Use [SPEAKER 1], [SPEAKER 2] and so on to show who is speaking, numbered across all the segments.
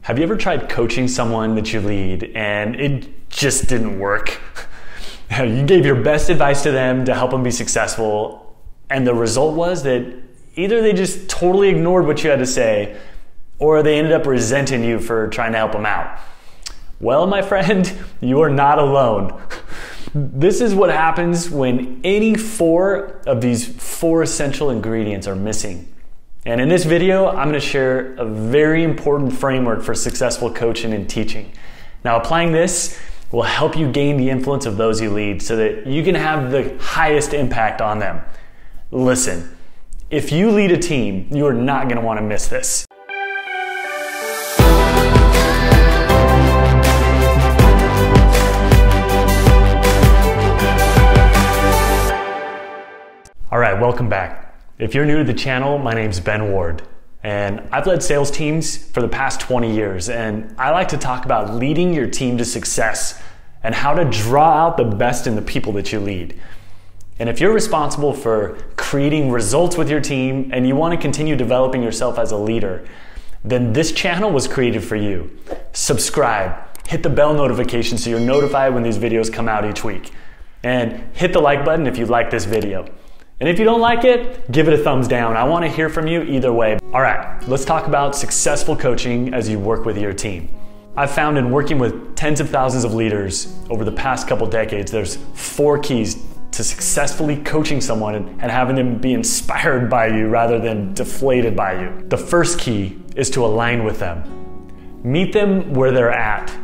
[SPEAKER 1] Have you ever tried coaching someone that you lead and it just didn't work? You gave your best advice to them to help them be successful, and the result was that either they just totally ignored what you had to say, or they ended up resenting you for trying to help them out. Well, my friend, you are not alone. This is what happens when any four of these four essential ingredients are missing. And in this video, I'm going to share a very important framework for successful coaching and teaching. Now, applying this will help you gain the influence of those you lead so that you can have the highest impact on them. Listen, if you lead a team, you are not going to want to miss this. All right, welcome back. If you're new to the channel, my name's Ben Ward, and I've led sales teams for the past 20 years, and I like to talk about leading your team to success and how to draw out the best in the people that you lead. And if you're responsible for creating results with your team and you want to continue developing yourself as a leader, then this channel was created for you. Subscribe, hit the bell notification so you're notified when these videos come out each week, and hit the like button if you like this video. And if you don't like it, give it a thumbs down. I want to hear from you either way. All right, let's talk about successful coaching as you work with your team. I've found in working with tens of thousands of leaders over the past couple decades, there's four keys to successfully coaching someone and having them be inspired by you rather than deflated by you. The first key is to align with them. Meet them where they're at.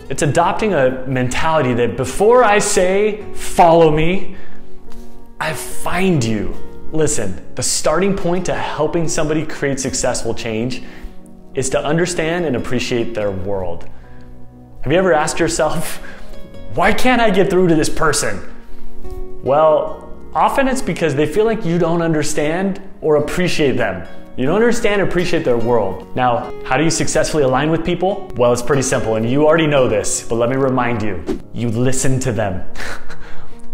[SPEAKER 1] It's adopting a mentality that before I say, follow me, I find you. Listen, the starting point to helping somebody create successful change is to understand and appreciate their world. Have you ever asked yourself, why can't I get through to this person? Well, often it's because they feel like you don't understand or appreciate them. You don't understand or appreciate their world. Now, how do you successfully align with people? Well, it's pretty simple, and you already know this, but let me remind you. You listen to them.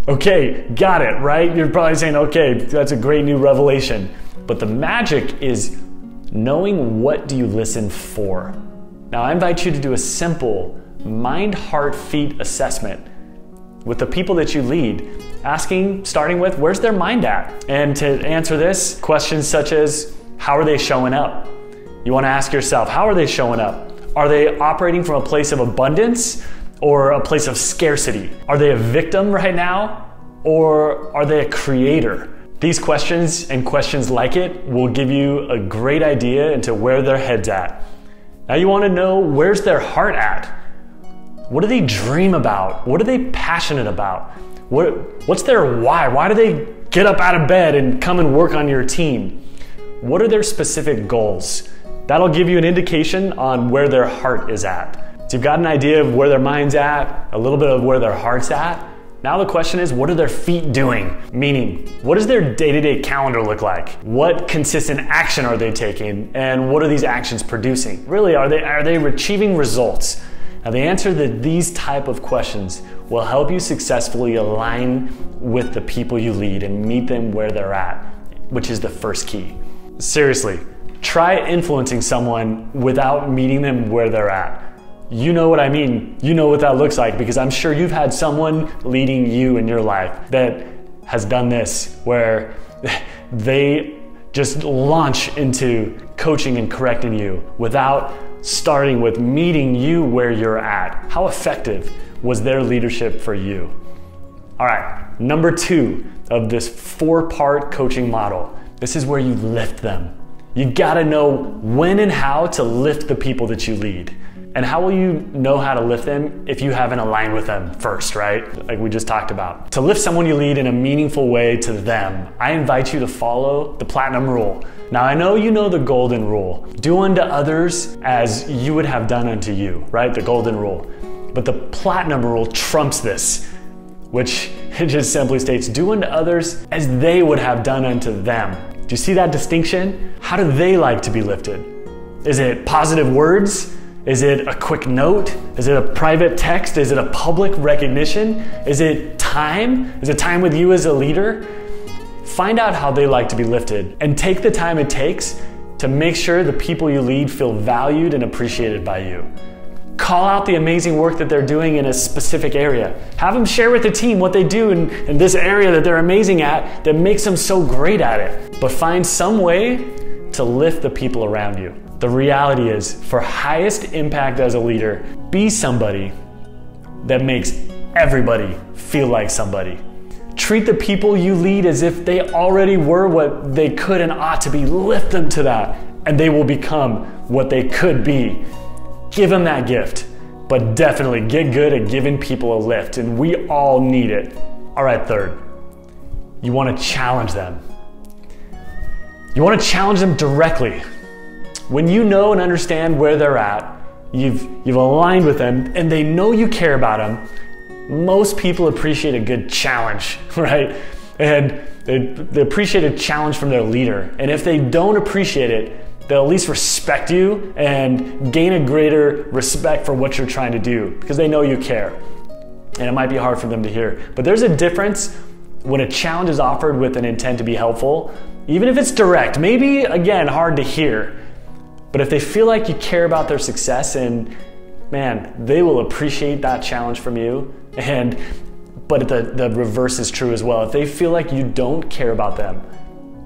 [SPEAKER 1] Okay, got it, right? You're probably saying, okay, that's a great new revelation. But the magic is knowing what do you listen for. Now, I invite you to do a simple mind, heart, feet assessment with the people that you lead, starting with, where's their mind at? And to answer this, questions such as, how are they showing up? You want to ask yourself, how are they showing up? Are they operating from a place of abundance or a place of scarcity? Are they a victim right now, or are they a creator? These questions and questions like it will give you a great idea into where their head's at. Now you want to know, where's their heart at? What do they dream about? What are they passionate about? What's their why? Why do they get up out of bed and come and work on your team? What are their specific goals? That'll give you an indication on where their heart is at. So you've got an idea of where their mind's at, a little bit of where their heart's at. Now the question is, what are their feet doing? Meaning, what does their day-to-day calendar look like? What consistent action are they taking? And what are these actions producing? Really, are they achieving results? Now the answer to these type of questions will help you successfully align with the people you lead and meet them where they're at, which is the first key. Seriously, try influencing someone without meeting them where they're at. You know what I mean. You know what that looks like, because I'm sure you've had someone leading you in your life that has done this, where they just launch into coaching and correcting you without starting with meeting you where you're at. How effective was their leadership for you? All right, number two of this four-part coaching model. This is where you lift them. You gotta know when and how to lift the people that you lead. And how will you know how to lift them if you haven't aligned with them first, right? Like we just talked about. To lift someone you lead in a meaningful way to them, I invite you to follow the platinum rule. Now I know you know the golden rule. Do unto others as you would have done unto you, right? The golden rule. But the platinum rule trumps this, which it just simply states, do unto others as they would have done unto them. Do you see that distinction? How do they like to be lifted? Is it positive words? Is it a quick note? Is it a private text? Is it a public recognition? Is it time? Is it time with you as a leader? Find out how they like to be lifted and take the time it takes to make sure the people you lead feel valued and appreciated by you. Call out the amazing work that they're doing in a specific area. Have them share with the team what they do in this area that they're amazing at that makes them so great at it. But find some way to lift the people around you. The reality is, for highest impact as a leader, be somebody that makes everybody feel like somebody. Treat the people you lead as if they already were what they could and ought to be. Lift them to that, and they will become what they could be. Give them that gift, but definitely get good at giving people a lift, and we all need it. All right, third, you want to challenge them. You want to challenge them directly. When you know and understand where they're at, you've aligned with them, and they know you care about them, most people appreciate a good challenge, right? And they appreciate a challenge from their leader. And if they don't appreciate it, they'll at least respect you and gain a greater respect for what you're trying to do because they know you care. And it might be hard for them to hear. But there's a difference when a challenge is offered with an intent to be helpful, even if it's direct, maybe, again, hard to hear. But if they feel like you care about their success, and man, they will appreciate that challenge from you. But the reverse is true as well. If they feel like you don't care about them,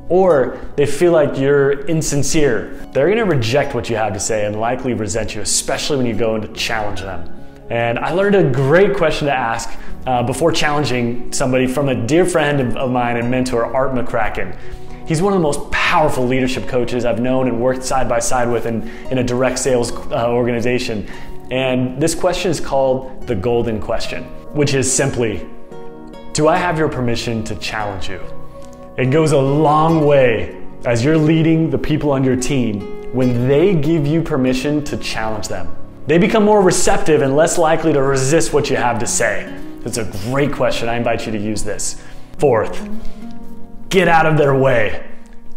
[SPEAKER 1] or they feel like you're insincere, they're gonna reject what you have to say and likely resent you, especially when you go in to challenge them. And I learned a great question to ask before challenging somebody from a dear friend of mine and mentor, Art McCracken. He's one of the most powerful leadership coaches I've known and worked side by side with in a direct sales organization. And this question is called the golden question, which is simply, do I have your permission to challenge you? It goes a long way as you're leading the people on your team when they give you permission to challenge them. They become more receptive and less likely to resist what you have to say. It's a great question. I invite you to use this. Fourth, get out of their way.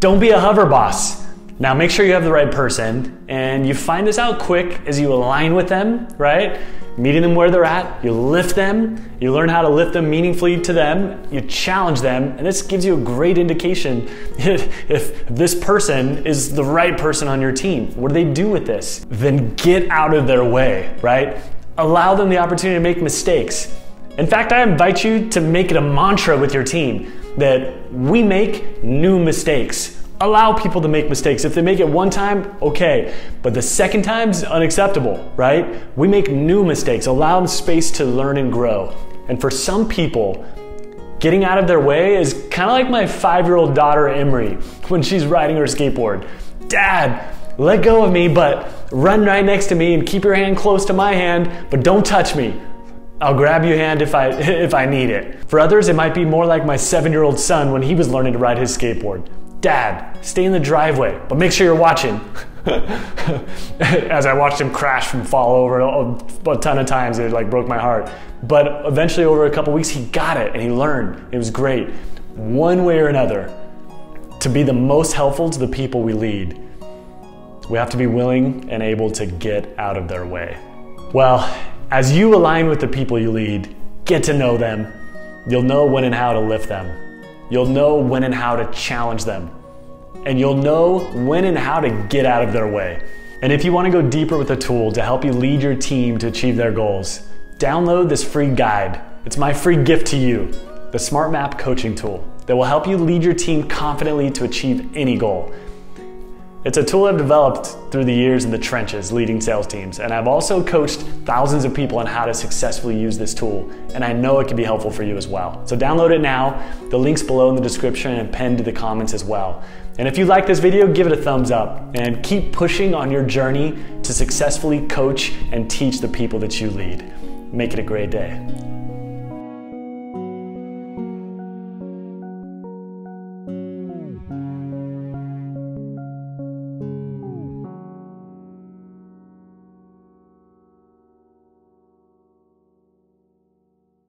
[SPEAKER 1] Don't be a hover boss. Now make sure you have the right person, and you find this out quick as you align with them, right? Meeting them where they're at, you lift them, you learn how to lift them meaningfully to them, you challenge them, and this gives you a great indication if this person is the right person on your team. What do they do with this? Then get out of their way, right? Allow them the opportunity to make mistakes. In fact, I invite you to make it a mantra with your team that we make new mistakes. Allow people to make mistakes. If they make it one time, okay. But the second time's unacceptable, right? We make new mistakes. Allow them space to learn and grow. And for some people, getting out of their way is kind of like my 5-year-old daughter, Emery, when she's riding her skateboard. Dad, let go of me, but run right next to me and keep your hand close to my hand, but don't touch me. I'll grab your hand if I need it. For others, it might be more like my 7-year-old son when he was learning to ride his skateboard. Dad, stay in the driveway, but make sure you're watching. As I watched him crash and fall over a ton of times, it like broke my heart. But eventually over a couple weeks, he got it and he learned. It was great. One way or another, to be the most helpful to the people we lead, we have to be willing and able to get out of their way. Well, as you align with the people you lead, get to know them, you'll know when and how to lift them. You'll know when and how to challenge them. And you'll know when and how to get out of their way. And if you want to go deeper with a tool to help you lead your team to achieve their goals, download this free guide. It's my free gift to you, the Smart Map coaching tool that will help you lead your team confidently to achieve any goal. It's a tool I've developed through the years in the trenches leading sales teams, and I've also coached thousands of people on how to successfully use this tool, and I know it can be helpful for you as well. So download it now. The link's below in the description and pinned to the comments as well. And if you like this video, give it a thumbs up and keep pushing on your journey to successfully coach and teach the people that you lead. Make it a great day.